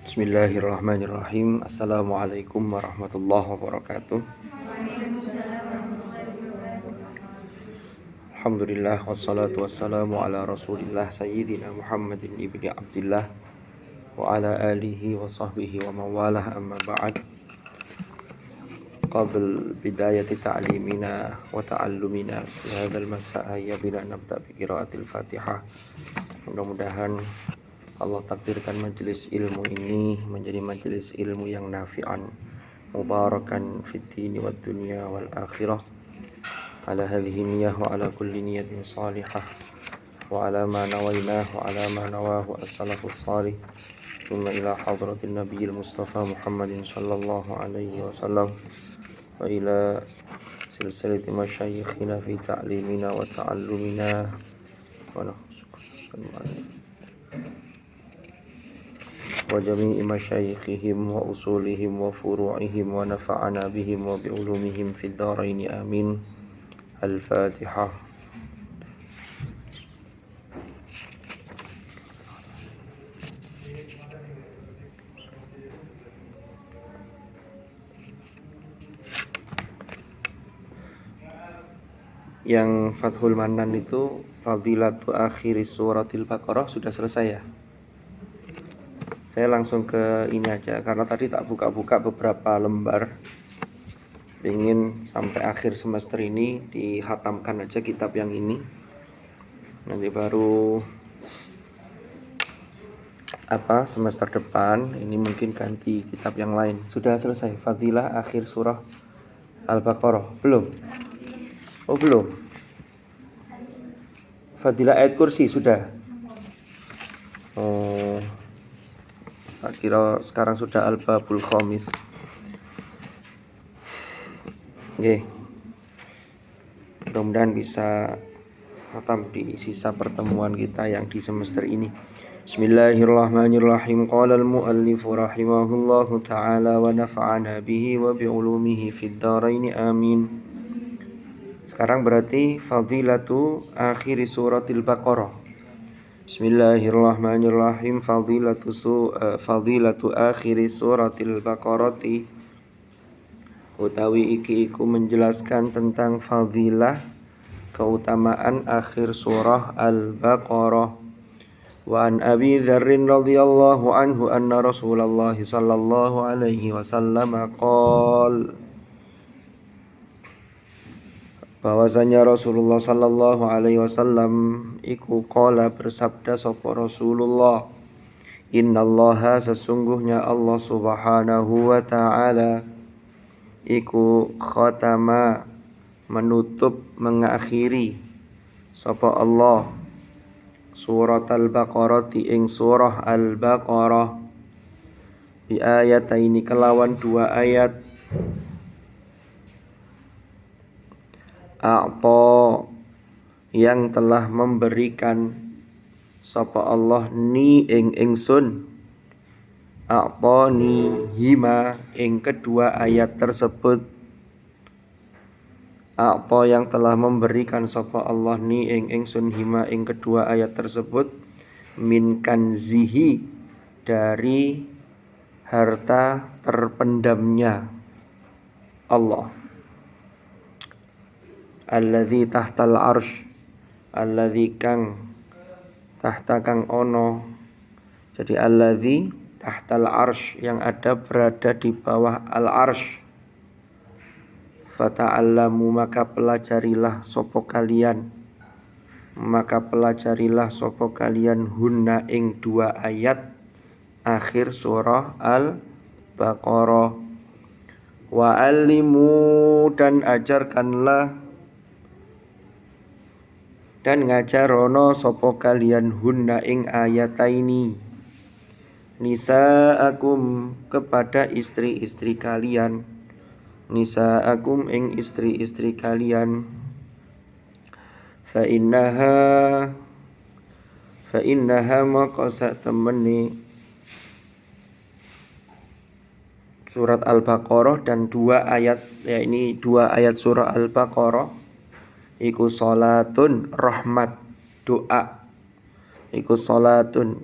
Bismillahirrahmanirrahim. Assalamualaikum warahmatullahi wabarakatuh. Alhamdulillah wassalatu wassalamu ala Rasulillah Sayyidina Muhammadin ibni Abdillah wa ala alihi wa sahbihi wa mawalah, amma ba'd. Qabl bidayati ta'limina wa ta'allumina fi hadzal masa' ya bina nabda bi qiraatil Fatihah. Mudah-mudahan Allah takdirkan majelis ilmu ini menjadi majelis ilmu yang nafi'an, mubarakan fid dini wad dunya wal akhirah. Ala hadhihi niyyah wa ala kulli niyatin salihah wa ala ma nawainah wa ala ma nawahu as-salafus salih. Thumma ila hadratin nabiyil mustafa Muhammadin sallallahu alaihi wasallam wa ila silsilati masyayikhina fi ta'limina wa ta'allumina wa nakhususan wa jami'i masyayikhihim wa usulihim wa furu'ihim wa nafa'ana bihim wa bi'ulumihim fid dharaini amin. Al-Fatihah. Yang Fathul Manan itu Fadilatu akhiri suratil Baqarah sudah selesai ya. Saya langsung ke ini aja karena tadi tak buka-buka beberapa lembar. Ingin sampai akhir semester ini dihatamkan aja kitab yang ini. Nanti baru semester depan ini mungkin ganti kitab yang lain. Sudah selesai Fadilah akhir surah Al-Baqarah? Belum? Oh belum. Fadilah ayat kursi sudah. Oh, tak kira sekarang sudah Al-Babul Khamis. Oke. Mudah-mudahan bisa khatam di sisa pertemuan kita yang di semester ini. Bismillahirrahmanirrahim. Qala al-muallif rahimahullahu ta'ala wa nafa'ana bihi wa bi'ulumihi fid dharaini amin. Sekarang berarti fadilatu akhiri suratil Baqarah. Bismillahirrahmanirrahim. Fadilatu akhiri suratil Baqarati, utawi iki iku menjelaskan tentang fadilah keutamaan akhir surah Al-Baqarah. Wa an Abi Dzarrin radhiyallahu anhu anna Rasulullah sallallahu alaihi wasallam qala, bahwasanya Rasulullah sallallahu alaihi wasallam iku qala bersabda sapa Rasulullah, innallaha sesungguhnya Allah subhanahu wa ta'ala iku khatama menutup mengakhiri sapa Allah surat Al-Baqarah ing surah Al-Baqarah bi ayataini kelawan dua ayat. A'ta yang telah memberikan sapa Allah ni ing ingsun, a'tani hima ing kedua ayat tersebut. A'ta yang telah memberikan sapa Allah ni ing ingsun hima ing kedua ayat tersebut, min kanzihi dari harta terpendamnya Allah. Alladzi tahtal arsh, alladzi kang tahta kang ono. Jadi alladzi tahtal arsh yang ada berada di bawah al arsh. Fata'allamu maka pelajarilah sopo kalian, hunna ing dua ayat akhir surah Al-Baqarah. Wa alimu dan ajarkanlah dan ngajarono sopo kalian hunna ing ayataini, nisaakum kepada istri-istri kalian, nisaakum ing istri-istri kalian. Fa innaha maka sak temene surat Al-Baqarah dan dua ayat, ya ini dua ayat surah Al-Baqarah iku salatun rahmat, doa. Iku salatun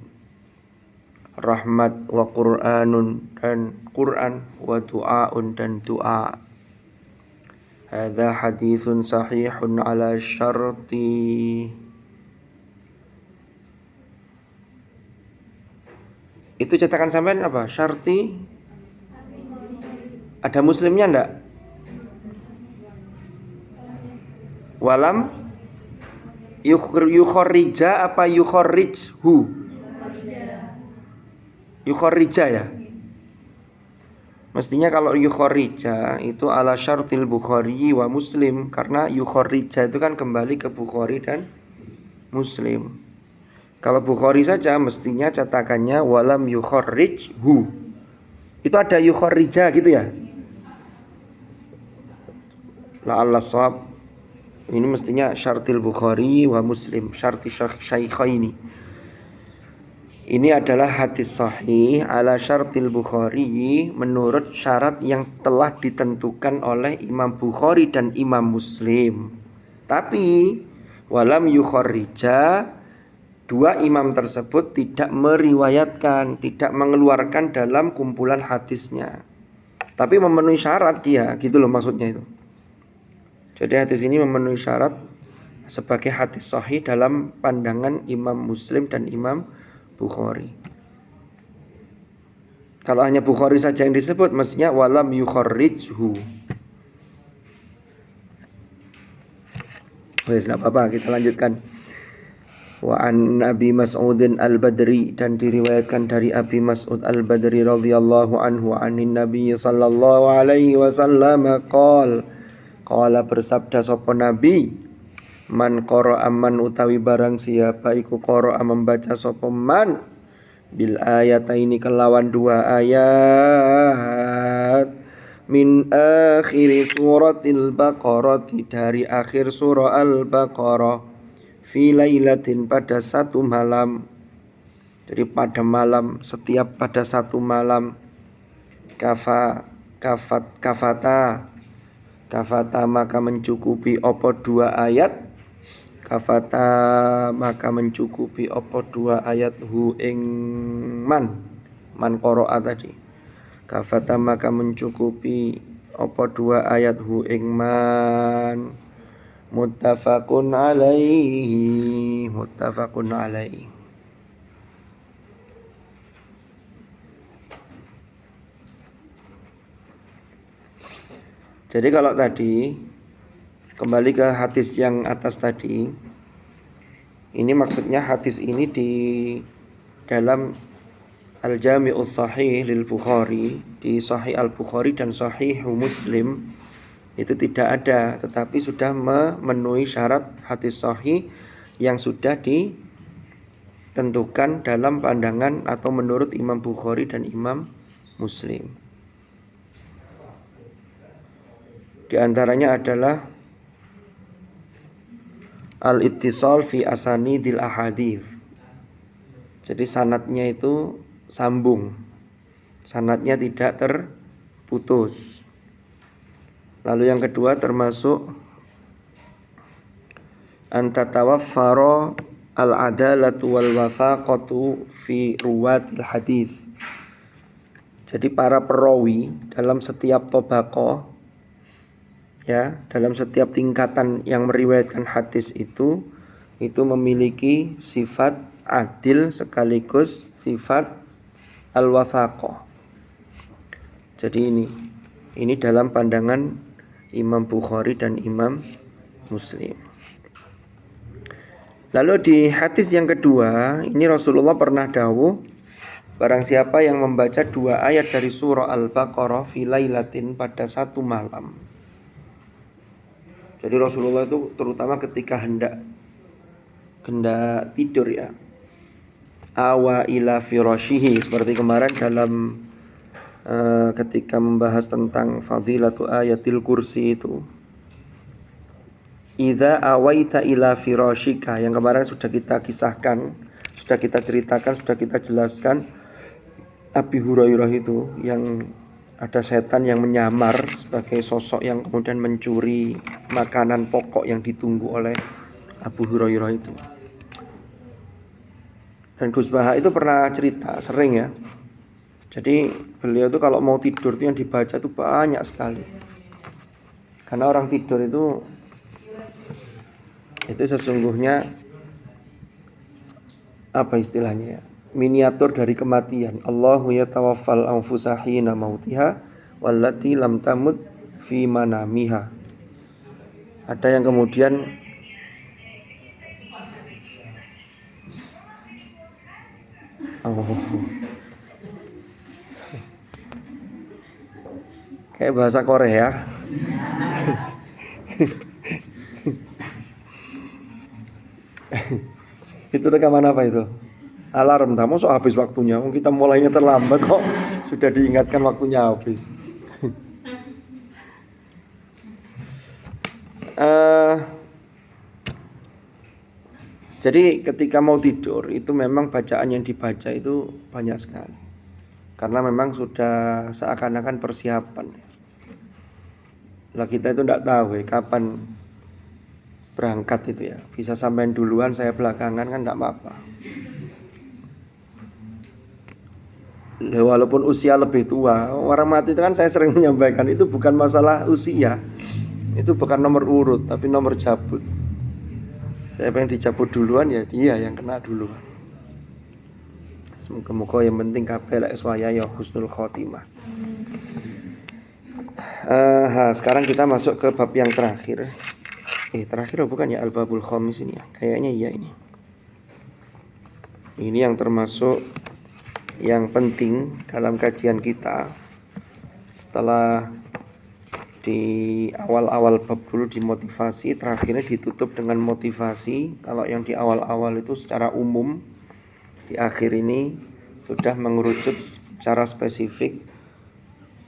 rahmat, wa Qur'anun dan Qur'an, wa du'aun dan doa. Hadza haditsun sahihun ala syarti. Itu cetakan sampean apa? Syarti ada muslimnya enggak? Walam yukharrija apa yukharrijhu? Yukharrija ya. Mestinya kalau yukharrija itu ala syartil Bukhari wa Muslim, karena yukharrija itu kan kembali ke Bukhari dan Muslim. Kalau Bukhari saja mestinya cetakannya walam yukharrijhu. Itu ada yukharrija gitu ya. La'alla shawab. Ini mestinya syartil Bukhari wa Muslim, syarti syaikhaini. Ini adalah hadis sahih ala syartil Bukhari, menurut syarat yang telah ditentukan oleh Imam Bukhari dan Imam Muslim. Tapi walam yukharrija, dua imam tersebut tidak meriwayatkan, tidak mengeluarkan dalam kumpulan hadisnya. Tapi memenuhi syarat dia, gitu loh maksudnya itu. Jadi hadis ini memenuhi syarat sebagai hadis sahih dalam pandangan Imam Muslim dan Imam Bukhari. Kalau hanya Bukhari saja yang disebut, mestinya walam yukharrijhu. Wes, enggak apa-apa, kita lanjutkan. Wa an Abi Mas'udin Al-Badri, dan diriwayatkan dari Abi Mas'ud Al-Badri radhiyallahu anhu, anin Nabi sallallahu alaihi wasallam qala bersabda sapa Nabi, man qara'a man utawi barang siapa iku qara'a membaca sapa man bil ayataini kelawan dua ayat min akhir suratil Baqarah, dari akhir surah Al-Baqarah, fi lailatin pada satu malam. Jadi pada malam, setiap pada satu malam, kafata maka mencukupi opo dua ayat, kafata maka mencukupi opo dua ayat hu ing man qara'a tadi. Kafata maka mencukupi opo dua ayat hu ing man. Muttafaqun alaihi. Jadi kalau tadi kembali ke hadis yang atas tadi, ini maksudnya hadis ini di dalam Al-Jami'us Sahih lil Bukhari, di Sahih Al-Bukhari dan Sahih Muslim itu tidak ada, tetapi sudah memenuhi syarat hadis sahih yang sudah ditentukan dalam pandangan atau menurut Imam Bukhari dan Imam Muslim. Di antaranya adalah al-ittisal fi asanidil ahadits. Jadi sanadnya itu sambung. Sanadnya tidak terputus. Lalu yang kedua termasuk antatawaffara al-adalatu wal wafaqatu fi ruwatil hadits. Jadi para perawi dalam setiap tabaqah, ya, dalam setiap tingkatan yang meriwayatkan hadis itu memiliki sifat adil sekaligus sifat al-wathaqah. Jadi ini dalam pandangan Imam Bukhari dan Imam Muslim. Lalu di hadis yang kedua, ini Rasulullah pernah dawuh, barang siapa yang membaca dua ayat dari surah Al-Baqarah fi lailatin pada satu malam. Jadi Rasulullah itu terutama ketika hendak tidur ya, awa ila firashihi, seperti kemarin dalam ketika membahas tentang fadilatu ayatil kursi itu, idza awaita ila firashika, yang kemarin sudah kita kisahkan, sudah kita ceritakan, sudah kita jelaskan. Abi Hurairah itu yang ada setan yang menyamar sebagai sosok yang kemudian mencuri makanan pokok yang ditunggu oleh Abu Hurairah itu. Dan Gus Baha itu pernah cerita, sering ya. Jadi beliau itu kalau mau tidur itu yang dibaca itu banyak sekali. Karena orang tidur itu sesungguhnya apa istilahnya ya? Miniatur dari kematian. Allahu yatawaffal anfusa hina mautiha wallati lam tamut fi manamiha. Ada yang kemudian kayak bahasa Korea. Itu rekaman apa itu? Alarm, tamu so habis waktunya. Kita mulainya terlambat kok sudah diingatkan waktunya habis. Jadi ketika mau tidur itu memang bacaan yang dibaca itu banyak sekali. Karena memang sudah seakan-akan persiapan. Lah kita itu tidak tahu kapan berangkat itu ya. Bisa sampai duluan, saya belakangan kan tidak apa-apa. Walaupun usia lebih tua, orang mati itu kan saya sering menyampaikan itu bukan masalah usia. Itu bukan nomor urut, tapi nomor cabut. Saya pengen dicabut duluan ya dia yang kena duluan. Semoga yang penting kabeh lek swaya ya husnul khotimah. Sekarang kita masuk ke bab yang terakhir. Terakhir bukan ya, al-babul khamis ini ya. Kayaknya iya ini. Ini yang termasuk yang penting dalam kajian kita. Setelah di awal-awal bab dulu dimotivasi, terakhirnya ditutup dengan motivasi. Kalau yang di awal-awal itu secara umum, di akhir ini sudah mengerucut secara spesifik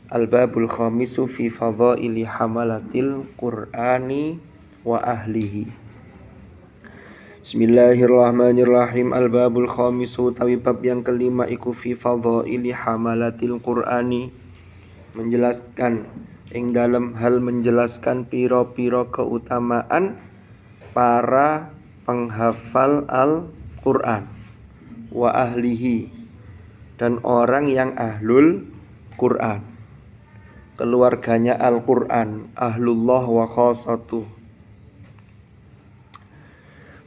al-babul khamisu fi fadhaili hamalatil qur'ani wa ahlihi. Bismillahirrahmanirrahim. Al-babul khamisu tawi bab yang kelima iku fi fadhaili hamalatil qur'ani, menjelaskan ing dalam hal menjelaskan piro-piro keutamaan para penghafal Al-Qur'an wa ahlihi, dan orang yang ahlul Qur'an, keluarganya Al-Qur'an, ahlullah wa khasatuh.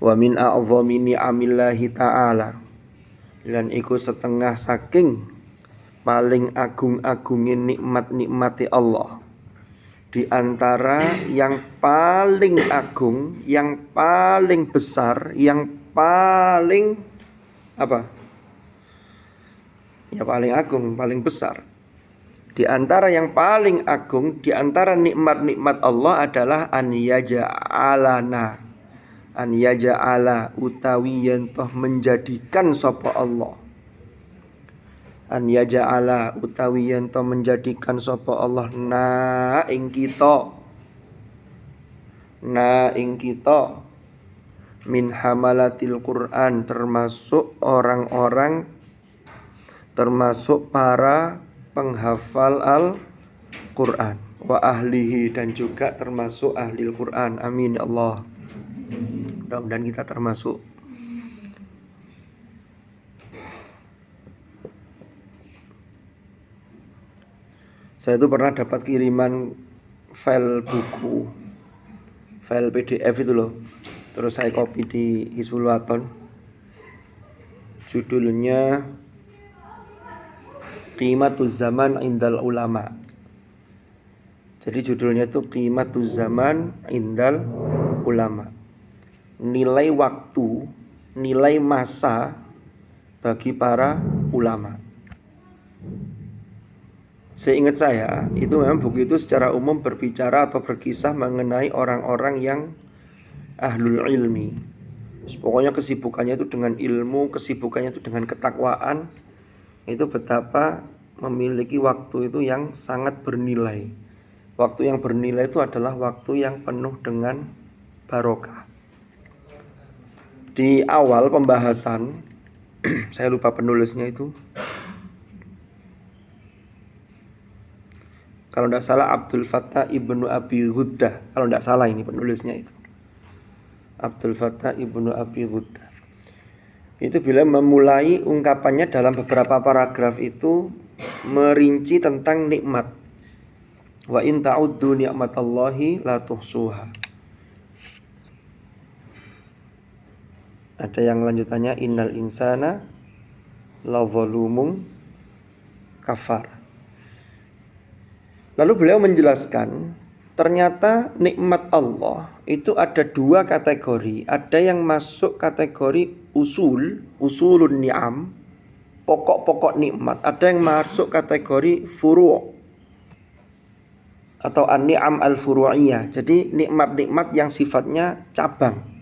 Wa min a'zami ni'amillahi ta'ala, lan iku setengah saking paling agung-agungin nikmat-nikmati Allah. Di antara yang paling agung, yang paling besar, yang paling apa? Ya paling agung, paling besar. Di antara yang paling agung, di antara nikmat-nikmat Allah adalah an yaja'ala utawi yen toh menjadikan sapa Allah. An yaja'ala utawi yen toh menjadikan sapa Allah ing kita min hamalatil Qur'an, termasuk para penghafal Al-Qur'an, wa ahlihi, dan juga termasuk ahli Al-Qur'an. Amin ya Allah. Mudah-mudahan kita termasuk. Saya itu pernah dapat kiriman file buku, file PDF itu loh. Terus saya copy di Hizbul Waton. Judulnya Qimatuz Zaman Indal Ulama. Jadi judulnya itu Qimatuz Zaman Indal Ulama. Nilai waktu, nilai masa bagi para ulama. Seingat saya, itu memang buku itu secara umum berbicara atau berkisah mengenai orang-orang yang ahlul ilmi. Pokoknya kesibukannya itu dengan ilmu, kesibukannya itu dengan ketakwaan. Itu betapa memiliki waktu itu yang sangat bernilai. Waktu yang bernilai itu adalah waktu yang penuh dengan barokah. Di awal pembahasan, saya lupa penulisnya itu. Kalau tidak salah Abdul Fattah Ibnu Abi Ghuddah. Kalau tidak salah ini penulisnya itu Abdul Fattah Ibnu Abi Ghuddah. Itu bila memulai ungkapannya dalam beberapa paragraf itu merinci tentang nikmat. Wa in ta'uddu ni'matallahi la tuhsuha. Ada yang lanjutannya innal insana la zalumun kafar. Lalu beliau menjelaskan ternyata nikmat Allah itu ada dua kategori. Ada yang masuk kategori usulun ni'am, pokok-pokok nikmat. Ada yang masuk kategori furu' atau an-ni'am al-furu'iyah. Jadi nikmat-nikmat yang sifatnya cabang.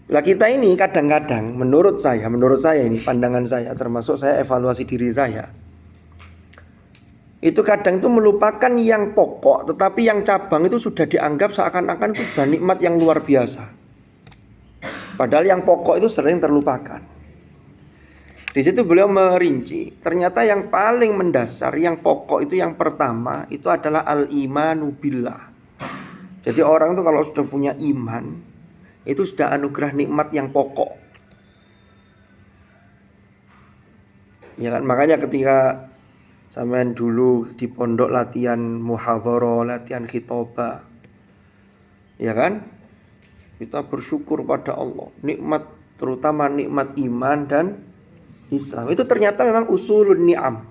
Lah kita ini kadang-kadang menurut saya ini pandangan saya, termasuk saya evaluasi diri saya. Itu kadang itu melupakan yang pokok, tetapi yang cabang itu sudah dianggap seakan-akan itu sudah nikmat yang luar biasa. Padahal yang pokok itu sering terlupakan. Di situ beliau merinci, ternyata yang paling mendasar, yang pokok itu yang pertama itu adalah al-imanu billah. Jadi orang itu kalau sudah punya iman, itu sudah anugerah nikmat yang pokok. Ya kan, makanya ketika sampean dulu di pondok latihan muhadharah, latihan khitobah, ya kan? Kita bersyukur pada Allah, nikmat terutama nikmat iman dan Islam. Itu ternyata memang usulun ni'am.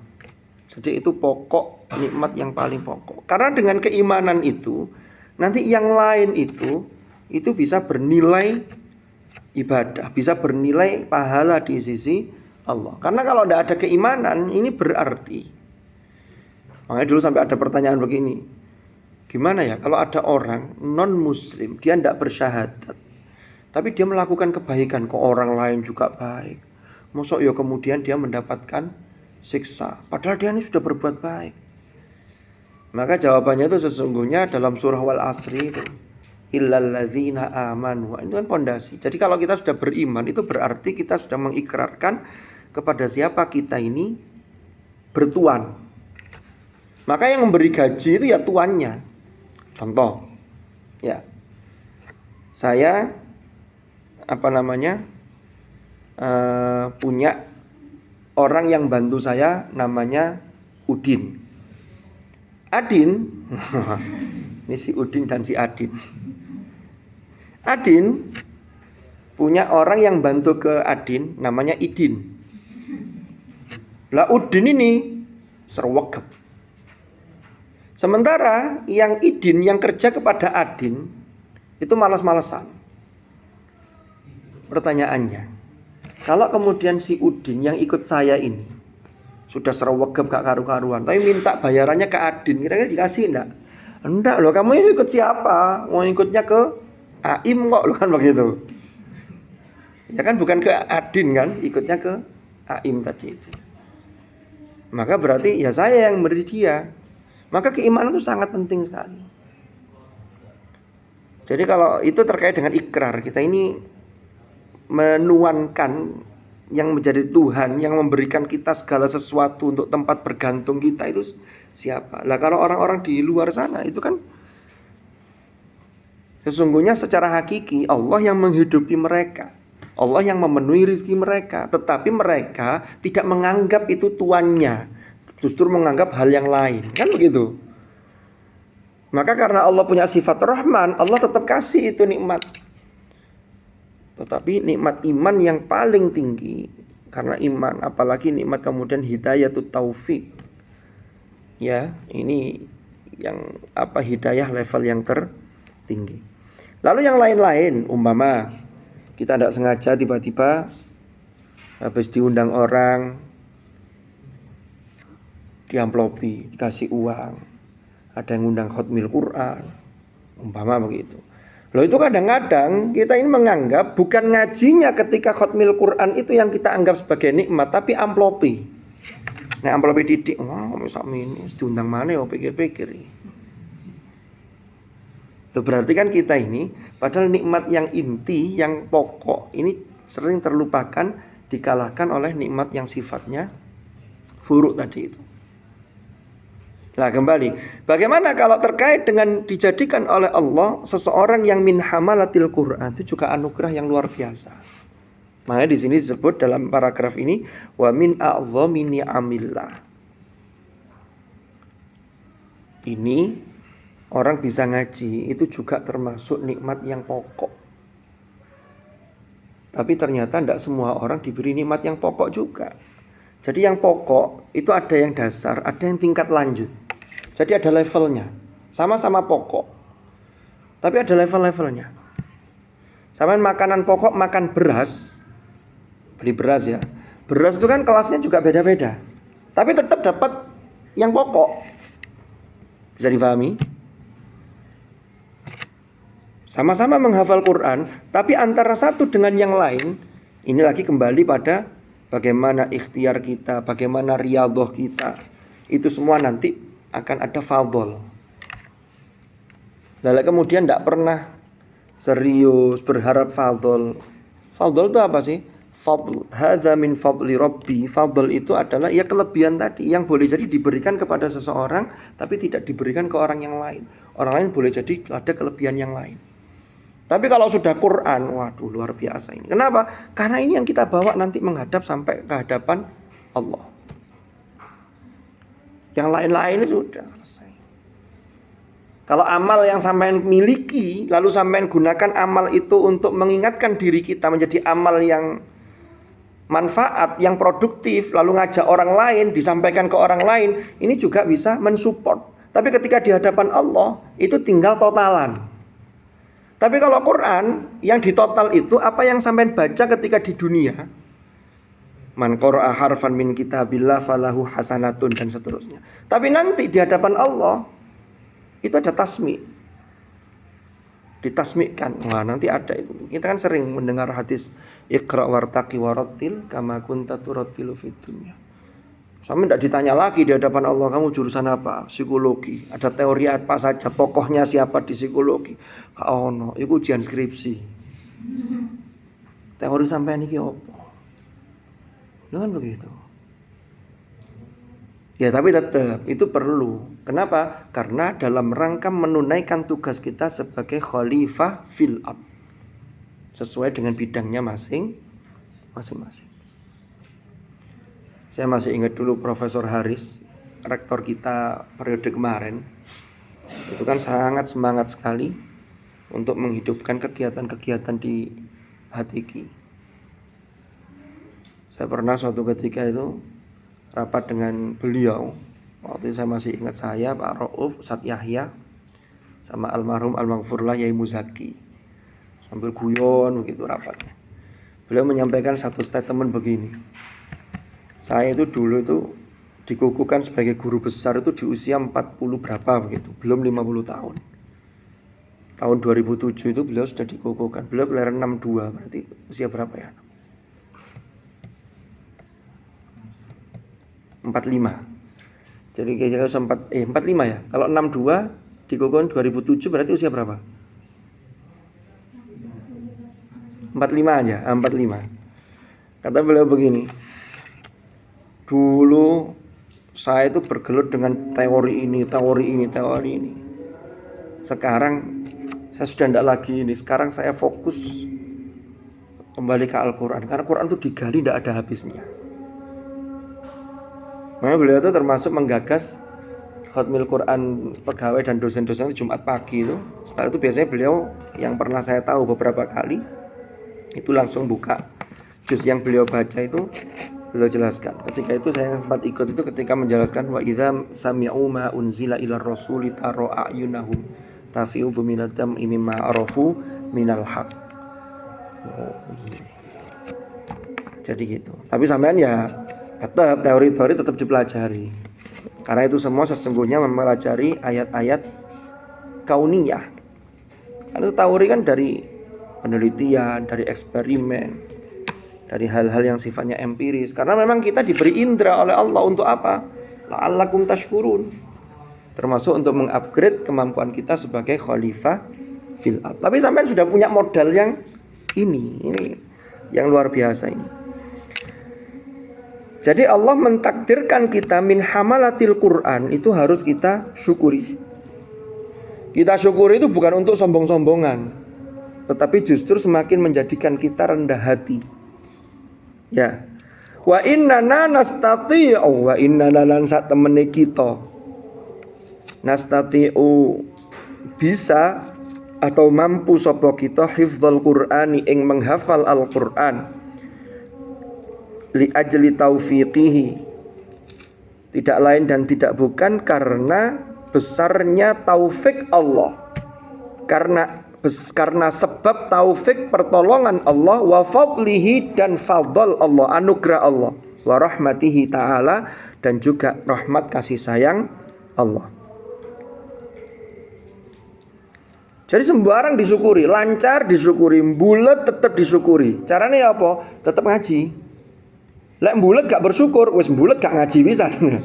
Jadi itu pokok nikmat yang paling pokok. Karena dengan keimanan itu, nanti yang lain itu bisa bernilai ibadah, bisa bernilai pahala di sisi Allah. Karena kalau tidak ada keimanan, ini berarti, makanya dulu sampai ada pertanyaan begini, gimana ya kalau ada orang non muslim, dia tidak bersyahadat, tapi dia melakukan kebaikan ke orang lain juga baik, mosok ya kemudian dia mendapatkan siksa, padahal dia ini sudah berbuat baik. Maka jawabannya itu sesungguhnya dalam surah Wal Asri itu, illal ladzina amanu. Itu kan pondasi. Jadi kalau kita sudah beriman, itu berarti kita sudah mengikrarkan kepada siapa kita ini bertuan. Maka yang memberi gaji itu ya tuannya. Contoh, ya, saya punya orang yang bantu saya namanya Udin. Adin, ini si Udin dan si Adin. Adin punya orang yang bantu ke Adin namanya Idin. Lah Udin ini serwegep. Sementara yang Idin yang kerja kepada Adin itu malas-malesan. Pertanyaannya, kalau kemudian si Udin yang ikut saya ini sudah serwegep gak karu-karuan, tapi minta bayarannya ke Adin, kira-kira dikasih enggak? Enggak loh, kamu ini ikut siapa? Mau ikutnya ke Aim kok, loh kan begitu. Ya kan bukan ke Adin kan, ikutnya ke Aim tadi itu. Maka berarti ya saya yang beri dia. Maka keimanan itu sangat penting sekali. Jadi kalau itu terkait dengan ikrar, kita ini menuankan yang menjadi Tuhan, yang memberikan kita segala sesuatu untuk tempat bergantung kita itu siapa? Lah kalau orang-orang di luar sana itu kan sesungguhnya secara hakiki Allah yang menghidupi mereka, Allah yang memenuhi rezeki mereka, tetapi mereka tidak menganggap itu tuannya, justru menganggap hal yang lain, kan begitu. Maka karena Allah punya sifat Rahman, Allah tetap kasih itu nikmat. Tetapi nikmat iman yang paling tinggi, karena iman, apalagi nikmat kemudian hidayatut taufik. Ya, ini yang hidayah level yang tertinggi. Lalu yang lain-lain, umpama kita tidak sengaja tiba-tiba habis diundang orang, diamplopi, dikasih uang, ada yang undang khatmil Quran, umpama begitu. Loh itu kadang-kadang kita ini menganggap bukan ngajinya ketika khatmil Quran itu yang kita anggap sebagai nikmat, tapi amplopi. Nah amplopi didik, wah misalnya ini diundang mana ya pikir-pikir. Loh berarti kan kita ini padahal nikmat yang inti, yang pokok ini sering terlupakan, dikalahkan oleh nikmat yang sifatnya furuk tadi itu. Nah kembali, bagaimana kalau terkait dengan dijadikan oleh Allah seseorang yang min hamalatil Quran, itu juga anugerah yang luar biasa. Makanya di sini disebut dalam paragraf ini wa min a'dhami ni'amillah. Ini orang bisa ngaji itu juga termasuk nikmat yang pokok. Tapi ternyata tidak semua orang diberi nikmat yang pokok juga. Jadi yang pokok itu ada yang dasar, ada yang tingkat lanjut. Jadi ada levelnya. Sama-sama pokok. Tapi ada level-levelnya. Sama makanan pokok, makan beras. Beli beras ya. Beras itu kan kelasnya juga beda-beda. Tapi tetap dapat yang pokok. Bisa difahami? Sama-sama menghafal Quran, tapi antara satu dengan yang lain, ini lagi kembali pada bagaimana ikhtiar kita, bagaimana riyadhah kita. Itu semua nanti akan ada fadhol. Lalu kemudian tidak pernah serius berharap fadhol. Fadhol itu apa sih? Fadl, hadza min fadli rabbi. Fadl itu adalah ya kelebihan tadi yang boleh jadi diberikan kepada seseorang tapi tidak diberikan ke orang yang lain. Orang lain boleh jadi ada kelebihan yang lain. Tapi kalau sudah Quran, waduh luar biasa ini. Kenapa? Karena ini yang kita bawa nanti menghadap sampai ke hadapan Allah. Yang lain-lain sudah selesai. Kalau amal yang sampean miliki, lalu sampean gunakan amal itu untuk mengingatkan diri kita menjadi amal yang manfaat, yang produktif, lalu ngajak orang lain, disampaikan ke orang lain, ini juga bisa mensupport. Tapi ketika di hadapan Allah, itu tinggal totalan. Tapi kalau Quran, yang ditotal itu apa yang sampean baca ketika di dunia. Man qara'a harfan min kitabillah falahu hasanatun dan seterusnya. Tapi nanti di hadapan Allah itu ada tasmi. Ditasmikan. Wah, nanti ada itu. Kita kan sering mendengar hadis Iqra wartaqi warattil kama kunta turattilu fid dunya. Sampai tidak ditanya lagi di hadapan Allah, kamu jurusan apa? Psikologi. Ada teori apa saja, tokohnya siapa di psikologi. Oh no, itu ujian skripsi. Teori sampean iki apa? Kan begitu. Ya tapi tetap itu perlu. Kenapa? Karena dalam rangka menunaikan tugas kita sebagai khalifah fil ard. Sesuai dengan bidangnya masing-masing. Saya masih ingat dulu Profesor Haris, rektor kita periode kemarin. Itu kan sangat semangat sekali untuk menghidupkan kegiatan-kegiatan di HTQ. Saya pernah suatu ketika itu rapat dengan beliau. Waktu itu saya masih ingat saya, Pak Rauf, Ustadz Yahya, sama almarhum Al-Maghfurlah Yai Muzaki. Sambil guyon begitu rapatnya. Beliau menyampaikan satu statement begini. Saya itu dulu itu dikukuhkan sebagai guru besar itu di usia 40 berapa begitu, belum 50 tahun. Tahun 2007 itu beliau sudah dikukuhkan. Beliau kelahiran 62, berarti usia berapa ya? 45. Jadi kira-kira 45 ya. Kalau 62 dikukuhkan 2007 berarti usia berapa? 45 aja, 45. Kata beliau begini. Dulu saya itu bergelut dengan teori ini. Sekarang saya sudah tidak lagi ini. Sekarang saya fokus kembali ke Al-Quran. Karena Quran itu digali tidak ada habisnya. Makanya beliau itu termasuk menggagas Khatmil Quran pegawai dan dosen-dosen itu Jumat pagi itu. Setelah itu biasanya beliau yang pernah saya tahu beberapa kali itu langsung buka juz yang beliau baca itu. Beliau jelaskan. Ketika itu saya sempat ikut itu ketika menjelaskan wa idza sami'u ma unzila ila rasuli taro a'yunahum tafi'u minad dam'i mimma arafu minal haq. Jadi gitu. Tapi sampean ya tetap teori-teori tetap dipelajari. Karena itu semua sesungguhnya mempelajari ayat-ayat kauniyah. Karena itu teori kan dari penelitian, dari eksperimen, dari hal-hal yang sifatnya empiris. Karena memang kita diberi indera oleh Allah untuk apa? La'allakum tashkurun. Termasuk untuk mengupgrade kemampuan kita sebagai khalifah fil ard. Tapi sampai sudah punya modal yang ini yang luar biasa ini. Jadi Allah mentakdirkan kita min hamalatil Quran, itu harus kita syukuri. Kita syukuri itu bukan untuk sombong-sombongan, tetapi justru semakin menjadikan kita rendah hati. Ya. Wa innana nastati'u wa innana lan sak temene kita. Nastati'u bisa atau mampu sapa kita hifdzal Qur'ani ing menghafal Al-Qur'an. Li ajli taufiqihi, tidak lain dan tidak bukan karena besarnya taufik Allah, karena sebab taufik pertolongan Allah, wa fadlihi dan fadl Allah, anugerah Allah, wa rahmatihi ta'ala dan juga rahmat kasih sayang Allah. Jadi sembarang disyukuri, lancar disyukuri, bulet tetap disyukuri. Caranya apa? Tetap ngaji. Lek bulet gak bersyukur, wis bulet gak ngaji pisan.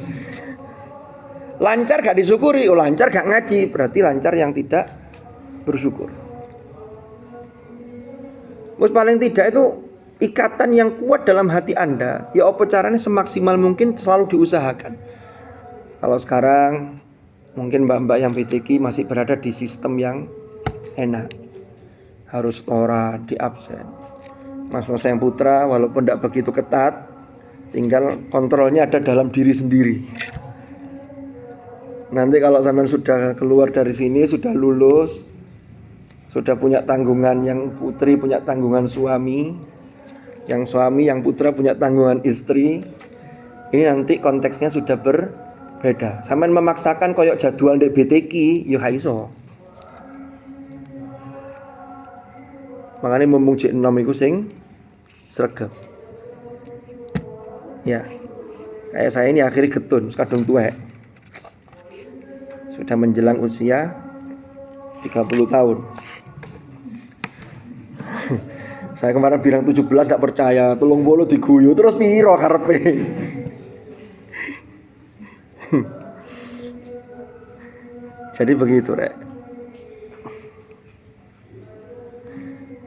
Lancar gak disyukuri, lancar gak ngaji, berarti lancar yang tidak bersyukur. Wis paling tidak itu ikatan yang kuat dalam hati Anda. Ya apa caranya semaksimal mungkin selalu diusahakan. Kalau sekarang mungkin mbak-mbak yang PTQ masih berada di sistem yang enak, harus setoran, di absen. Mas-mas yang putra walaupun tidak begitu ketat, tinggal kontrolnya ada dalam diri sendiri. Nanti kalau sampean sudah keluar dari sini, sudah lulus, sudah punya tanggungan, yang putri punya tanggungan suami, yang suami, yang putra punya tanggungan istri. Ini nanti konteksnya sudah berbeda. Sampean memaksakan koyok jadwal ndek BTQ, yo ha iso. Makanya mumpung jek 6 iku sing sregep. Ya. Kayak saya ini akhirnya getun, kadung tuwek. Sudah menjelang usia 30 tahun. Saya kemarin bilang 17 tidak percaya, 30 diguyu terus piro karepe. Jadi begitu, Rek.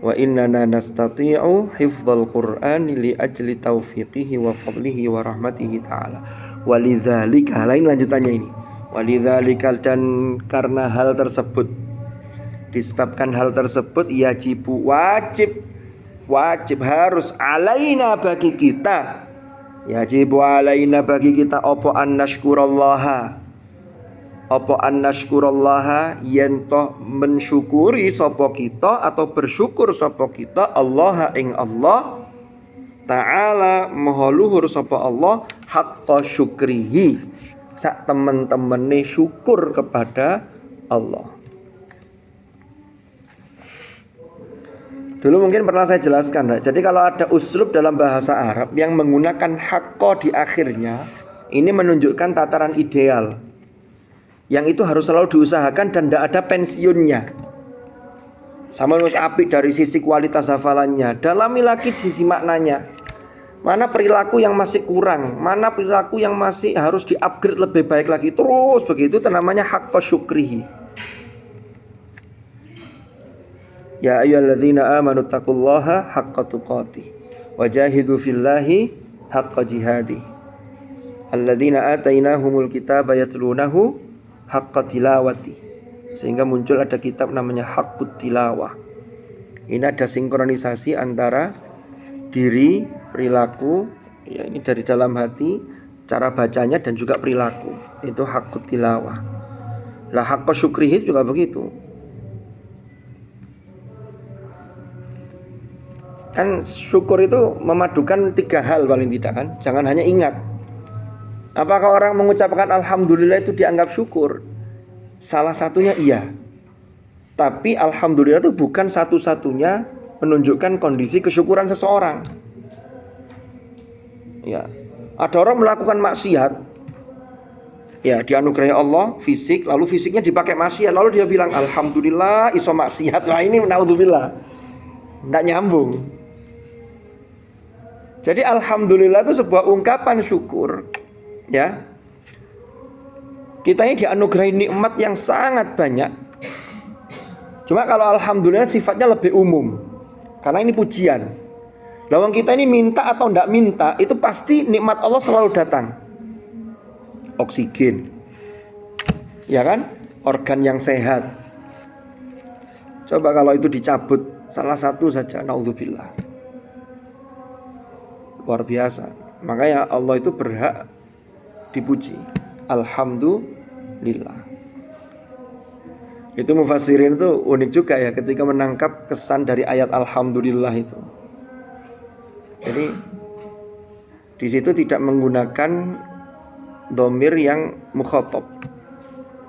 Wa innana nastati'u hifdzal Qur'ani li ajli taufiqihi wa fadlihi wa rahmatihi ta'ala. Walidzalika, lain lanjutannya ini. Walidzalika, dan karena hal tersebut, disebabkan hal tersebut, wajib harus alaina bagi kita, yajibu alaina bagi kita apa an nashkurallaha yen toh mensyukuri sapa kita atau bersyukur sapa kita Allah ing Allah ta'ala maha luhur sapa Allah haqqa syukrihi sak temen-temene syukur kepada Allah. Dulu mungkin pernah saya jelaskan, jadi kalau ada uslub dalam bahasa Arab yang menggunakan haqqa di akhirnya, ini menunjukkan tataran ideal yang itu harus selalu diusahakan dan tidak ada pensiunnya. Sama harus apik dari sisi kualitas hafalannya, dalami lagi sisi maknanya. Mana perilaku yang masih kurang, mana perilaku yang masih harus di-upgrade lebih baik lagi. Terus begitu, itu namanya haqqa syukrihi. Ya ayyuhalladzina amanu taqullaha haqqa tuqatih wajahidu fillahi haqqa jihadih. Alladzina atainahumul kitaba yatlunahu haqqa tilawati. Sehingga muncul ada kitab namanya Haqqut Tilawah. Ini ada sinkronisasi antara diri, perilaku, ya ini dari dalam hati, cara bacanya dan juga perilaku. Itu Haqqut Tilawah. Lah haqqa syukrihi juga begitu. Kan syukur itu memadukan 3 hal paling tidak kan. Jangan hanya ingat. Apakah orang mengucapkan alhamdulillah itu dianggap syukur? Salah satunya iya. Tapi alhamdulillah itu bukan satu-satunya menunjukkan kondisi kesyukuran seseorang. Ya. Ada orang melakukan maksiat, ya dianugerahi Allah fisik, lalu fisiknya dipakai maksiat, lalu dia bilang alhamdulillah iso maksiat. Lah ini naudzubillah. Enggak nyambung. Jadi alhamdulillah itu sebuah ungkapan syukur. Ya, kita ini dianugerahi nikmat yang sangat banyak. Cuma kalau alhamdulillah sifatnya lebih umum, karena ini pujian. Lawang kita ini minta atau tidak minta, itu pasti nikmat Allah selalu datang. Oksigen, ya kan? Organ yang sehat. Coba kalau itu dicabut salah satu saja, naudzubillah. Luar biasa. Makanya Allah itu berhak dipuji. Alhamdulillah. Itu mufassirin itu unik juga ya ketika menangkap kesan dari ayat alhamdulillah itu. Jadi di situ tidak menggunakan dhamir yang mukhatab.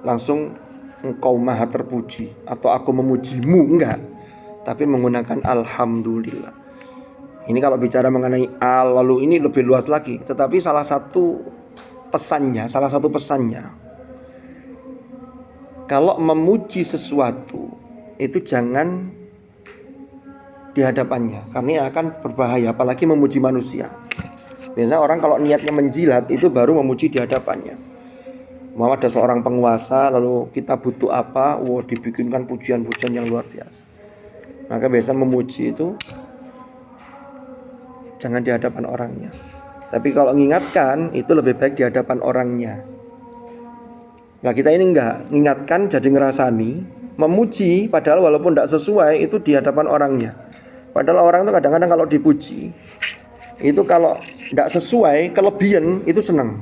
Langsung engkau maha terpuji atau aku memujimu, enggak. Tapi menggunakan alhamdulillah. Ini kalau bicara mengenai lalu ini lebih luas lagi, tetapi salah satu pesannya, kalau memuji sesuatu itu jangan di hadapannya, karena akan berbahaya, apalagi memuji manusia. Biasanya orang kalau niatnya menjilat itu baru memuji di hadapannya. Mau ada seorang penguasa lalu kita butuh apa, dibikinkan pujian-pujian yang luar biasa. Maka biasa memuji itu jangan di hadapan orangnya. Tapi kalau mengingatkan itu lebih baik di hadapan orangnya. Nah kita ini enggak, mengingatkan jadi ngerasani, memuji padahal walaupun tidak sesuai itu di hadapan orangnya. Padahal orang itu kadang-kadang kalau dipuji itu kalau tidak sesuai, kelebihan itu senang.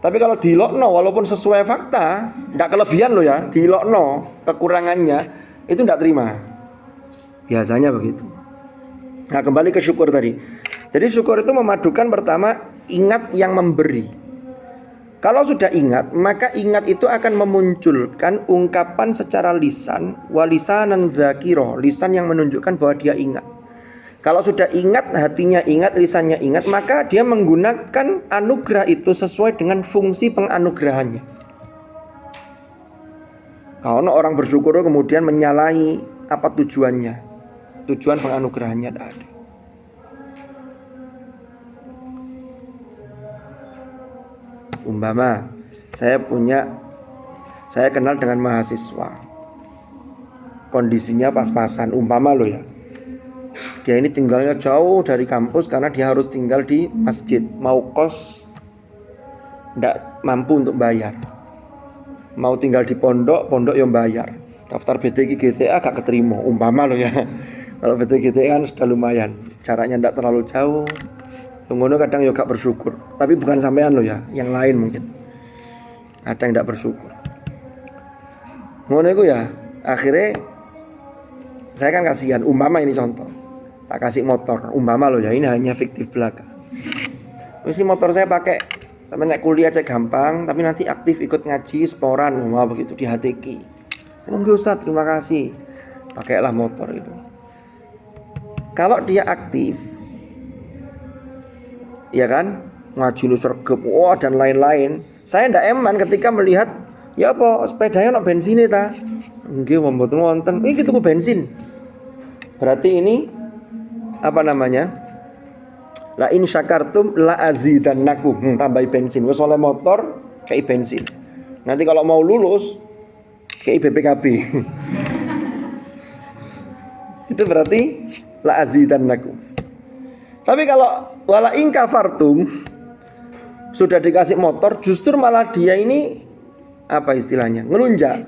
Tapi kalau dilokno walaupun sesuai fakta, tidak kelebihan loh ya, dilokno kekurangannya itu tidak terima. Biasanya begitu. Nah kembali ke syukur tadi. Jadi syukur itu memadukan pertama ingat yang memberi. Kalau sudah ingat, maka ingat itu akan memunculkan ungkapan secara lisan, walisanan dzakira, lisan yang menunjukkan bahwa dia ingat. Kalau sudah ingat, hatinya ingat, lisannya ingat, maka dia menggunakan anugerah itu sesuai dengan fungsi penganugerahannya. Kalau orang bersyukur kemudian menyalahi apa tujuannya, tujuan penganugerahannya tidak ada. Umpama saya kenal dengan mahasiswa, kondisinya pas-pasan, umpama loh ya, dia ini tinggalnya jauh dari kampus karena dia harus tinggal di masjid, mau kos tidak mampu untuk bayar, mau tinggal di pondok yang bayar, daftar BTG GTA agak keterima, umpama loh ya. Kalau BTG GTA kan sudah lumayan, caranya tidak terlalu jauh. Ngono kadang yo gak bersyukur, tapi bukan sampean lo ya, yang lain mungkin ada yang tidak bersyukur. Ngono itu ya, akhirnya saya kan kasihan. Umpama ini contoh, tak kasih motor, umpama lo ya, ini hanya fiktif belaka. Mesti motor saya pakai, tapi naik kuliah cek gampang, tapi nanti aktif ikut ngaji, setoran, begitu di HTQ. Enggak Ustaz, terima kasih. Pakailah motor itu. Kalau dia aktif, ya kan, ngaji lu sergep, dan lain-lain. Saya ndak eman ketika melihat, ya apa sepedanya nak bensinnya ta? Nggih, mboten wonten. Iki tuku bensin. Berarti ini apa namanya? La in syakartum la azidannakum. Tambahi bensin. Wis oleh motor, kayak bensin. Nanti kalau mau lulus, kayak BPKB. Itu berarti la azidannakum. Tapi kalau wala in kafartum, sudah dikasih motor, justru malah dia ini apa istilahnya, ngelunjak.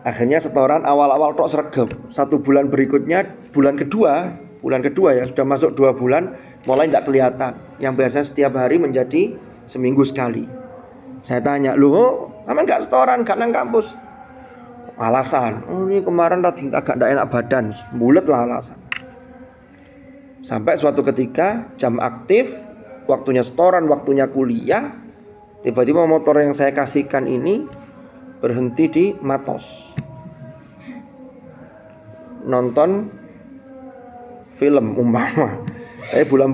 Akhirnya setoran awal-awal tok sregep. 1 bulan berikutnya, bulan kedua ya, sudah masuk 2 bulan, mulai tidak kelihatan. Yang biasa setiap hari menjadi seminggu sekali. Saya tanya, loh, kamu nggak setoran, nggak nang kampus? Alasan, ini kemarin tadi agak tidak enak badan, bulet lah alasan. Sampai suatu ketika jam aktif, waktunya setoran, waktunya kuliah, tiba-tiba motor yang saya kasihkan ini berhenti di Matos. Nonton film umpama.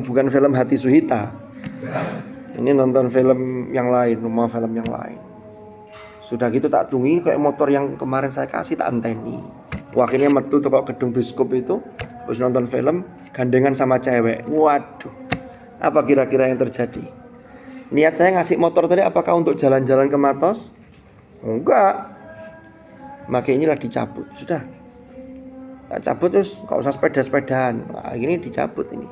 Bukan film Hati Suhita. Ini nonton film yang lain, film yang lain. Sudah gitu tak tunggu kayak motor yang kemarin saya kasih tak anteni. Akhirnya metu tuh gedung bioskop itu, terus nonton film gandengan sama cewek. Waduh, apa kira-kira yang terjadi? Niat saya ngasih motor tadi apakah untuk jalan-jalan ke Matos? Enggak. Maka inilah dicabut. Sudah. Tak cabut terus gak usah sepeda-sepedaan. Nah, ini dicabut ini.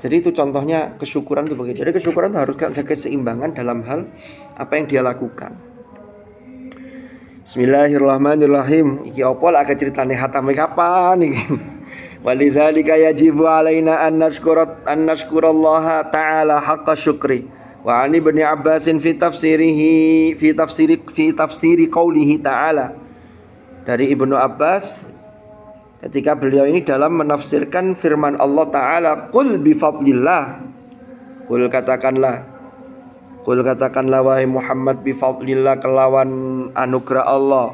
Jadi itu contohnya kesyukuran itu begitu. Jadi kesyukuran itu harus ada keseimbangan dalam hal apa yang dia lakukan. Bismillahirrahmanirrahim. Iki apa lah ceritane hatame kapan iki? Walidzalika yajibu alaina an nashkurallaha ta'ala haqqa syukri. Wa ani ibn Abbasin fi tafsiri qaulihi ta'ala. Dari Ibnu Abbas ketika beliau ini dalam menafsirkan firman Allah Ta'ala, qul bifadlillah, qul katakanlah wahai Muhammad, bifadlillah, kelawan anugerah Allah.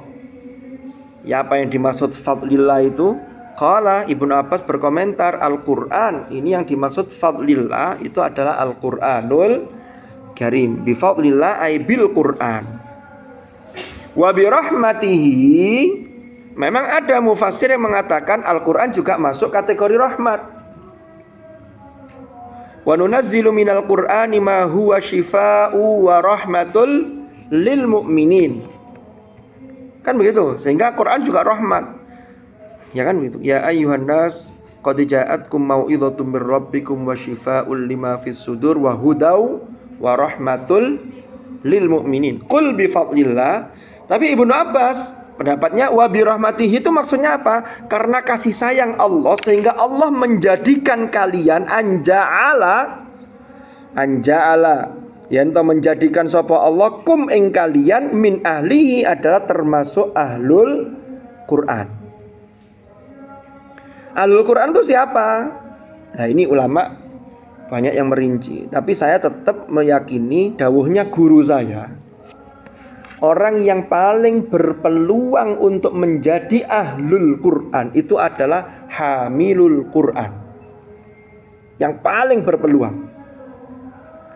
Ya, apa yang dimaksud fadlillah itu? Qala, Ibnu Abbas berkomentar, Al-Quran. Ini yang dimaksud fadlillah itu adalah Al-Quranul Karim. Bifadlillah ay bil Quran. Wa birahmatihi, memang ada mufassir yang mengatakan Al-Quran juga masuk kategori rahmat. Wa nunazzilu minal Qur'ani ma huwa shifaa'u wa rahmatul lil mu'minin. Kan begitu, sehingga Quran juga rahmat. Ya kan begitu. Ya ayyuhan nas qad ja'atkum mau'izatun mir rabbikum wa shifaa'ul lima fis sudur wa hudaw wa rahmatul lil mu'minin. Qul bi fadlillah. Tapi Ibnu Abbas pendapatnya wa bi rahmatihi itu maksudnya apa? Karena kasih sayang Allah sehingga Allah menjadikan kalian anja'ala yanto menjadikan sapa Allah kum ing kalian min ahlihi adalah termasuk ahlul Quran. Ahlul Quran itu siapa? Nah, ini ulama banyak yang merinci, tapi saya tetap meyakini dawuhnya guru saya. Orang yang paling berpeluang untuk menjadi ahlul Quran itu adalah hamilul Quran. Yang paling berpeluang.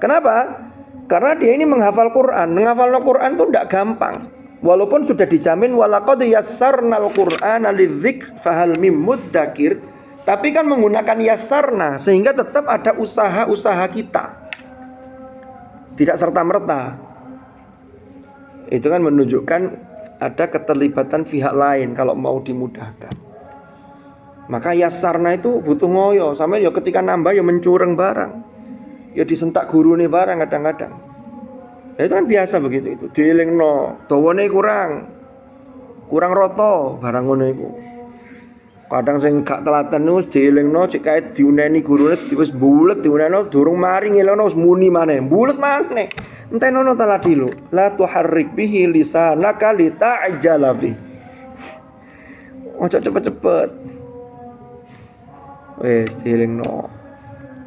Kenapa? Karena dia ini menghafal Quran. Menghafal Quran itu tidak gampang. Walaupun sudah dijamin walaqad yassarnal Qur'ana lidzikr fahal mim muddakir, tapi kan menggunakan yassarna sehingga tetap ada usaha-usaha kita. Tidak serta-merta. Itu kan menunjukkan ada keterlibatan pihak lain kalau mau dimudahkan. Maka yassarna itu butuh ngoyo. Sampai ya ketika nambah ya mencureng barang. Ya disentak guru nih barang kadang-kadang. Ya itu kan biasa begitu itu. Dielingno, dawane kurang roto barang ngono iku. Kadang sing gak telaten wis dielingno cek kae diuneni gurune wis bulet diuneno durung mari ngeleno wis muni maneh. Bulet maneh. Entenono taladilu la tuharrik bihi lisanaka lita'ajjala bi. Ojo cepet-cepet. Wis dielingno.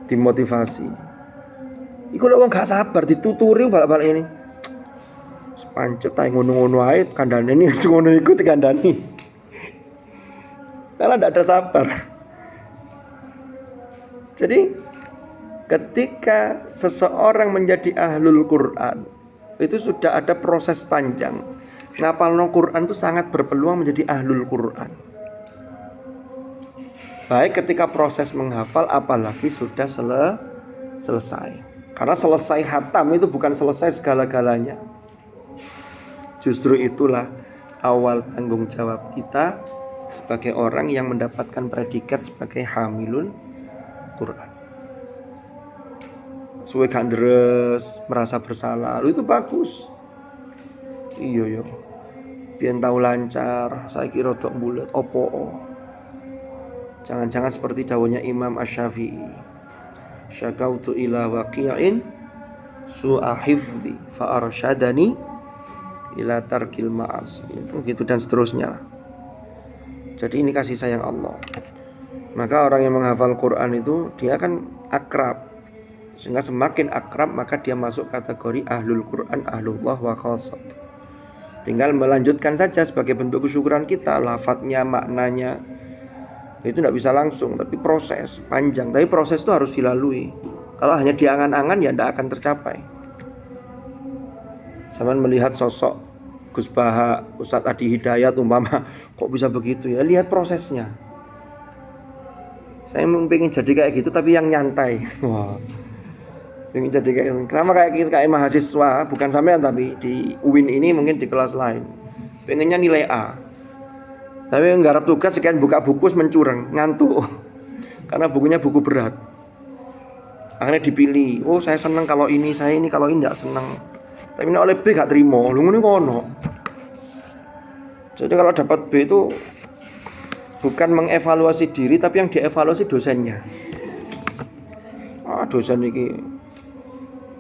Dimotivasi. Iku lho wong gak sabar dituturi balik-balik ini. Pancet ae ngono-ngono ae kandhane ini ngono iku dikandani. Karena tidak ada sabar. Jadi ketika seseorang menjadi ahlul Quran itu sudah ada proses panjang. Ngapalno Quran itu sangat berpeluang menjadi ahlul Quran. Baik ketika proses menghafal apalagi sudah selesai. Karena selesai hatam itu bukan selesai segala-galanya. Justru itulah awal tanggung jawab kita sebagai orang yang mendapatkan predikat sebagai hamilul Quran. Suwe gak deres, merasa bersalah, itu bagus. Iya yo. Biyen tau lancar, saiki rodok mbulet opo. Jangan-jangan seperti dawuhnya Imam Asy-Syafi'i. Syakautu ila waqi'in su'a hifdzi fa arsyadani ila tarkil ma'asi. Begitu dan seterusnya lah. Jadi ini kasih sayang Allah. Maka orang yang menghafal Quran itu dia kan akrab. Sehingga semakin akrab maka dia masuk kategori ahlul Quran, ahlullah wa khassat. Tinggal melanjutkan saja sebagai bentuk kesyukuran kita, lafadznya, maknanya. Itu tidak bisa langsung, tapi proses panjang. Tapi proses itu harus dilalui. Kalau hanya diangan-angan ya tidak akan tercapai. Sama melihat sosok Gus Baha, Ustadz Adi Hidayat umpama, kok bisa begitu ya? Lihat prosesnya. Saya pengen jadi kayak gitu tapi yang nyantai. Wah. Pengen jadi kayak gitu. Kenapa kayak mahasiswa, bukan sampean tapi di UIN ini mungkin di kelas lain. Pengennya nilai A. Tapi nggarap tugas sekian buka buku mencurang, ngantuk. Karena bukunya buku berat. Akhirnya dipilih. Oh, saya senang kalau ini, saya ini kalau ini enggak senang. Tapi ini oleh B gak terima. Lu ngene kono. Jadi kalau dapat B itu bukan mengevaluasi diri tapi yang dievaluasi dosennya. Dosen ini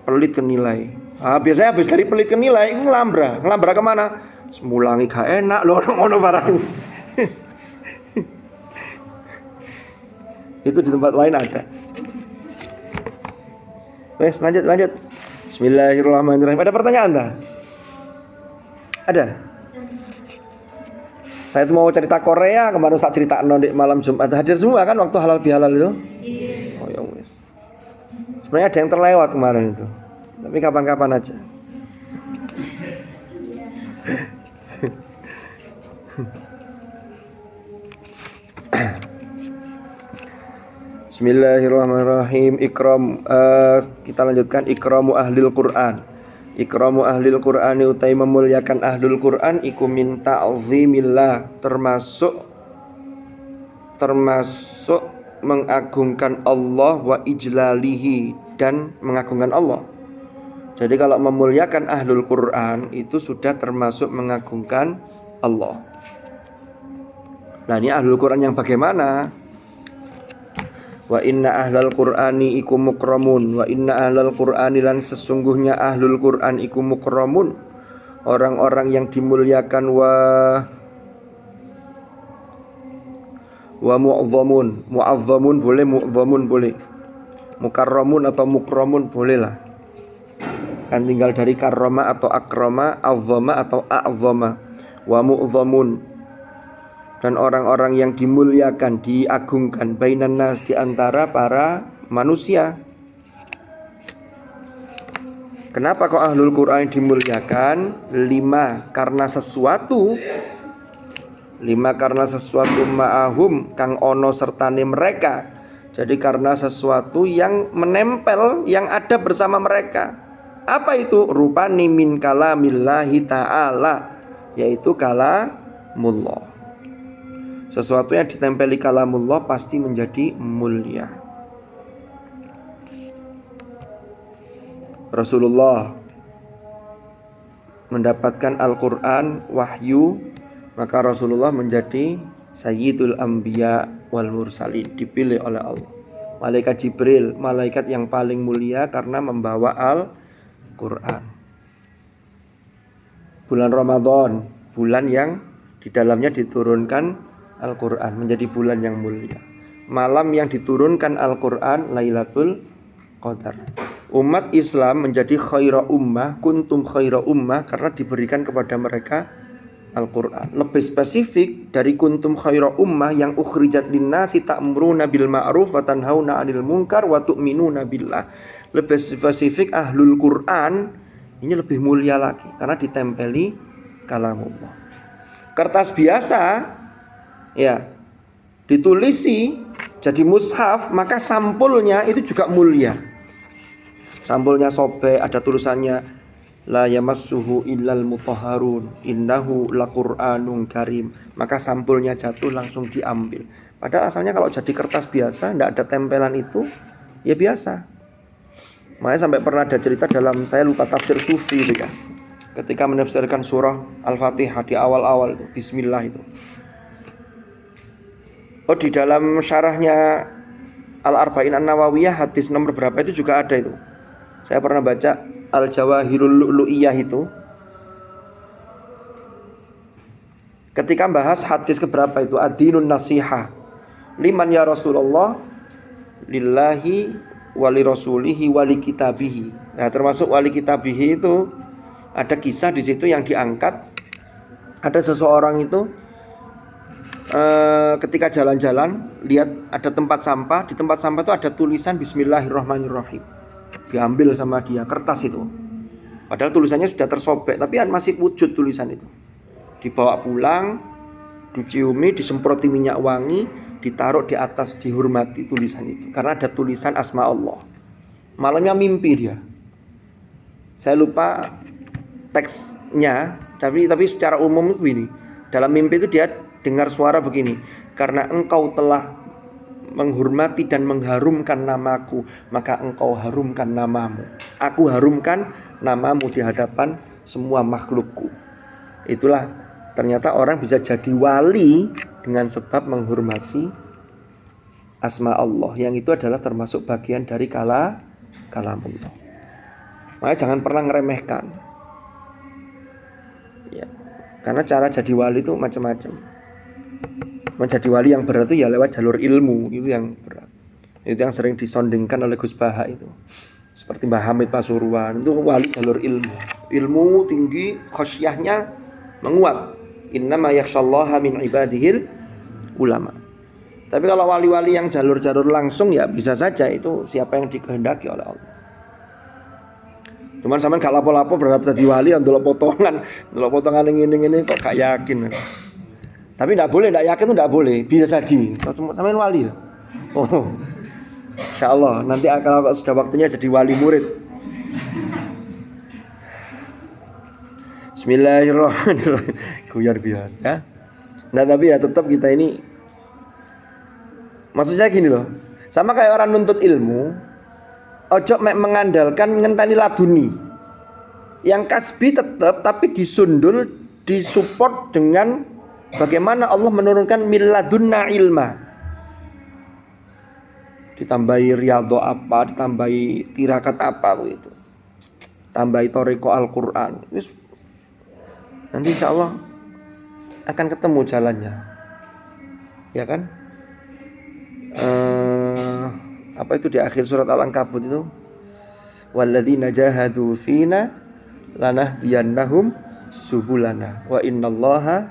pelit ke nilai. Biasanya habis dari pelit ke nilai itu ngelambra kemana? Semulangi gak enak loh ngono barang. Itu di tempat lain ada. Wes lanjut. Bismillahirrahmanirrahim. Ada pertanyaan tak? Ada. Saya mau cerita Korea kemarin saat cerita di malam Jumat. Hadir semua kan waktu halal bihalal itu? Iya. Oh ya wes. Sebenarnya ada yang terlewat kemarin itu. Tapi kapan-kapan aja. Bismillahirrahmanirrahim. Kita lanjutkan ikramu ahlil Quran. Ikramu ahlil Qur'ani utai memuliakan ahlul Quran iku min ta'zimillah, termasuk mengagungkan Allah wa ijlalihi, dan mengagungkan Allah. Jadi kalau memuliakan ahlul Quran itu sudah termasuk mengagungkan Allah. Nah ini ahlul Quran yang bagaimana? Wa inna ahlal Qur'ani iku mukramun. Wa inna ahlal Qur'ani lan sesungguhnya ahlul Qur'an iku mukramun, orang-orang yang dimuliakan. Wa mu'azzamun boleh, mu'azzamun boleh, mukarramun atau mukramun boleh lah. Kan tinggal dari karrama atau akrama, azzama atau a'zama. Wa mu'azzamun, dan orang-orang yang dimuliakan, diagungkan, bainan nas, di antara para manusia. Kenapa kok ahlul Quran dimuliakan? 5 karena sesuatu ma'ahum kang ono sertane mereka. Jadi karena sesuatu yang menempel, yang ada bersama mereka. Apa itu? Rupani min kalamillahi ta'ala, yaitu kalamullah. Sesuatu yang ditempeli kalamullah pasti menjadi mulia. Rasulullah mendapatkan Al-Quran, wahyu, maka Rasulullah menjadi Sayyidul Anbiya wal Mursalin, dipilih oleh Allah. Malaikat Jibril, malaikat yang paling mulia karena membawa Al-Quran. Bulan Ramadan, bulan yang di dalamnya diturunkan Al-Quran, menjadi bulan yang mulia. Malam yang diturunkan Al-Quran, Lailatul Qadar. Umat Islam menjadi khaira ummah, kuntum khaira ummah, karena diberikan kepada mereka Al-Quran. Lebih spesifik dari kuntum khaira ummah yang ukhrijat linnasi ta'muruna bil ma'ruf wa tanhauna 'anil munkar wa tu'minuna billah. Lebih spesifik ahlul Quran ini lebih mulia lagi karena ditempeli kalamullah. Kertas biasa ya ditulisi jadi mushaf, maka sampulnya itu juga mulia. Sampulnya sobek, ada tulisannya la yamassuhu illal mutahharun innahu laqur'anun karim, maka sampulnya jatuh langsung diambil. Padahal asalnya kalau jadi kertas biasa, tidak ada tempelan itu, ya biasa. Makanya sampai pernah ada cerita dalam, saya lupa tafsir Sufi itu ya, ketika menafsirkan surah Al-Fatihah di awal-awal itu, Bismillah itu. Oh, di dalam syarahnya Al-Arba'in An-Nawawiyah hadis nomor berapa itu juga ada itu. Saya pernah baca Al-Jawahirul Lu'lu'iyah itu. Ketika bahas hadis keberapa itu, Ad-dinun Nasihah. Liman ya Rasulullah, lillahi wali rasulihi wali kitabihi. Nah, termasuk wali kitabihi itu ada kisah di situ yang diangkat. Ada seseorang itu ketika jalan-jalan lihat ada tempat sampah, di tempat sampah itu ada tulisan Bismillahirrahmanirrahim, diambil sama dia kertas itu, padahal tulisannya sudah tersobek tapi masih wujud tulisan itu. Dibawa pulang, diciumi, disemproti minyak wangi, ditaruh di atas, dihormati tulisan itu karena ada tulisan asma Allah. Malamnya mimpi dia, saya lupa teksnya, tapi secara umum itu ini, dalam mimpi itu dia dengar suara begini, karena engkau telah menghormati dan mengharumkan namaku, maka engkau harumkan namamu. Aku harumkan namamu di hadapan semua makhlukku. Itulah ternyata orang bisa jadi wali dengan sebab menghormati asma Allah, yang itu adalah termasuk bagian dari kalamullah. Makanya jangan pernah ngeremehkan. Ya, karena cara jadi wali itu macam-macam. Menjadi wali yang berat itu ya lewat jalur ilmu, itu yang berat. Itu yang sering disondingkan oleh Gus Baha itu. Seperti Mbah Hamid Pasuruan, itu wali jalur ilmu. Ilmu tinggi, khosyahnya menguat. Innama yakhsyallaha min ibadihil ulama. Tapi kalau wali-wali yang jalur-jalur langsung ya bisa saja itu siapa yang dikehendaki oleh Allah. Cuman sampean gak lapo-lapo berharap jadi wali ndelok potongan ini kok gak yakin. Tapi enggak boleh, enggak yakin itu enggak boleh. Bisa jadi. Sampean wali ya. Oh. Insyaallah nanti kalau sudah waktunya jadi wali murid. Bismillahirrahmanirrahim. Guyar-guyar ya. Nah tapi ya tetap kita ini, maksudnya gini loh, sama kayak orang nuntut ilmu, ojo mengandalkan ngenteni laduni. Yang kasbi tetap, tapi disundul, disupport dengan bagaimana Allah menurunkan min ladunna ilma. Ditambahi riyadhah apa, ditambahi tirakat apa begitu. Tambahi thariqah Al-Qur'an. Nanti insyaallah akan ketemu jalannya. Ya kan? Apa itu di akhir surat Al-Ankabut itu? Walladzina jahadu fina lanahdiyannahum subulana wa innallaha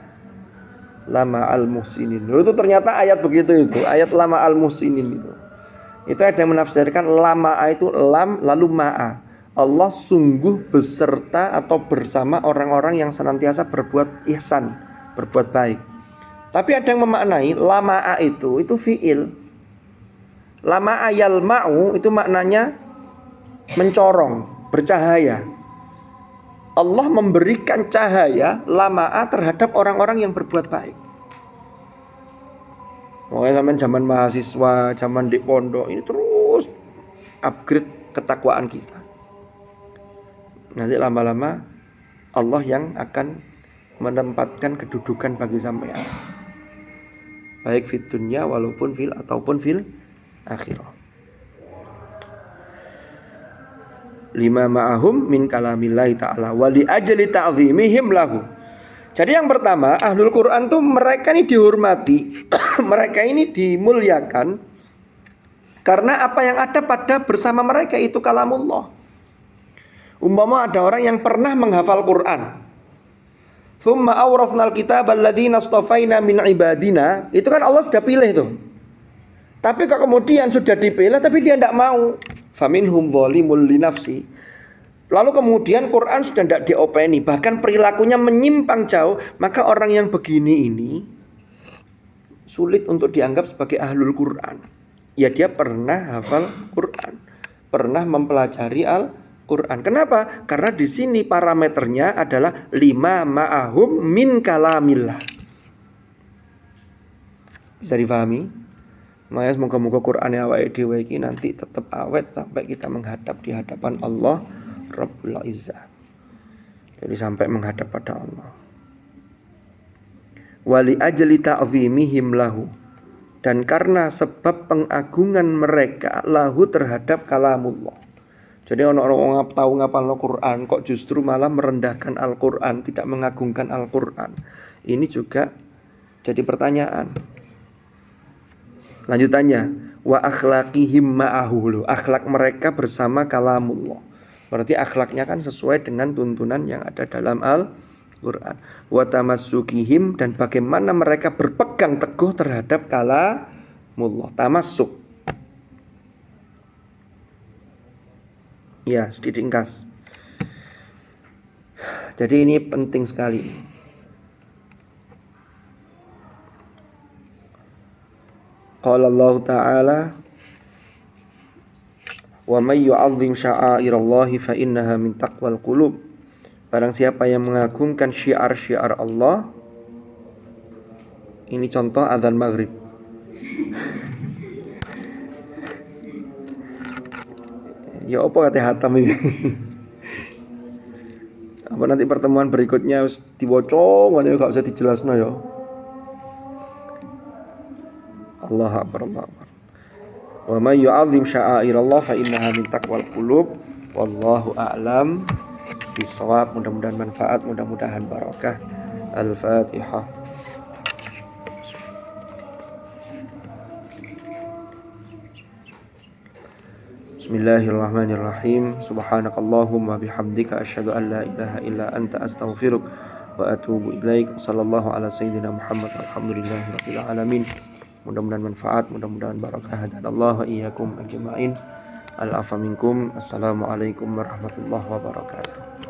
lama'al muhsinin. Itu ternyata ayat begitu itu, ayat lama'al muhsinin itu. Itu ada yang menafsirkan lama'a itu lam lalu ma'a. Allah sungguh beserta atau bersama orang-orang yang senantiasa berbuat ihsan, berbuat baik. Tapi ada yang memaknai lama'a itu fi'il. Lama'a yalma'u itu maknanya mencorong, bercahaya. Allah memberikan cahaya lama'a terhadap orang-orang yang berbuat baik. Pokoknya zaman mahasiswa, zaman di pondok ini terus upgrade ketakwaan kita. Nanti lama-lama Allah yang akan menempatkan kedudukan bagi sampean, baik fid dunya walaupun fil akhirah. Lima ma'ahum min kalamillahi ta'ala wa li ajli ta'zimihim lahu. Jadi yang pertama, ahlul Quran tuh mereka ini dihormati, mereka ini dimuliakan karena apa yang ada pada bersama mereka itu kalamullah. Umpama ada orang yang pernah menghafal Quran, tsumma awrafnal kitaba alladzina astafaina min ibadina, itu kan Allah sudah pilih tuh. Tapi kok kemudian sudah dipilih tapi dia tidak mau. Faminhum zalimul linafsi. Lalu kemudian Quran sudah tidak diopeni, bahkan perilakunya menyimpang jauh, maka orang yang begini ini sulit untuk dianggap sebagai ahlul Quran. Ya dia pernah hafal Quran, pernah mempelajari Al-Quran. Kenapa? Karena di sini parameternya adalah lima ma'ahum min kalamillah. Bisa difahami? Makanya semoga-moga Quran yang awake dhewe iki nanti tetap awet sampai kita menghadap di hadapan Allah Rabbul Izzah. Jadi sampai menghadap pada Allah. Wali ajli ta'zimihim lahu, dan karena sebab pengagungan mereka lahu terhadap kalamullah. Jadi orang-orang tahu ngapalno Quran kok justru malah merendahkan Al-Quran, tidak mengagungkan Al-Quran. Ini juga jadi pertanyaan. Lanjutannya, wa akhlaqihim ma'ahu, akhlak mereka bersama kalamullah. Berarti akhlaknya kan sesuai dengan tuntunan yang ada dalam Al-Quran. Wa tamassukihim, dan bagaimana mereka berpegang teguh terhadap kalamullah. Tamassuk. Ya, sedikit ringkas. Jadi ini penting sekali. Qala Allah Ta'ala, wa may yu'azzim sya'airallahi fa innaha min taqwal qulub. Barang siapa yang mengagungkan syiar-syiar Allah, Ini contoh adzan maghrib. Ya apa kata hatam ini? Apa nanti pertemuan berikutnya harus diwoco, mana gak usah dijelasno ya. Allahu akbar, Allahu akbar. Wa may yu'azzim sya'airallah fa innaha min taqwal qulub. Wallahu a'lam bishawab. Mudah-mudahan manfaat, mudah-mudahan barakah. Al-Fatihah. Bismillahirrahmanirrahim. Subhanakallahumma bihamdika asyhadu an la ilaha illa anta astaghfiruka wa atubu ilaik. Sallallahu ala sayyidina Muhammad. Alhamdulillahirabbil alamin. Mudah-mudahan manfaat, mudah-mudahan barakah. Hadanallahu wa iyyakum ajma'in. Al-afa minkum. Assalamualaikum warahmatullahi wabarakatuh.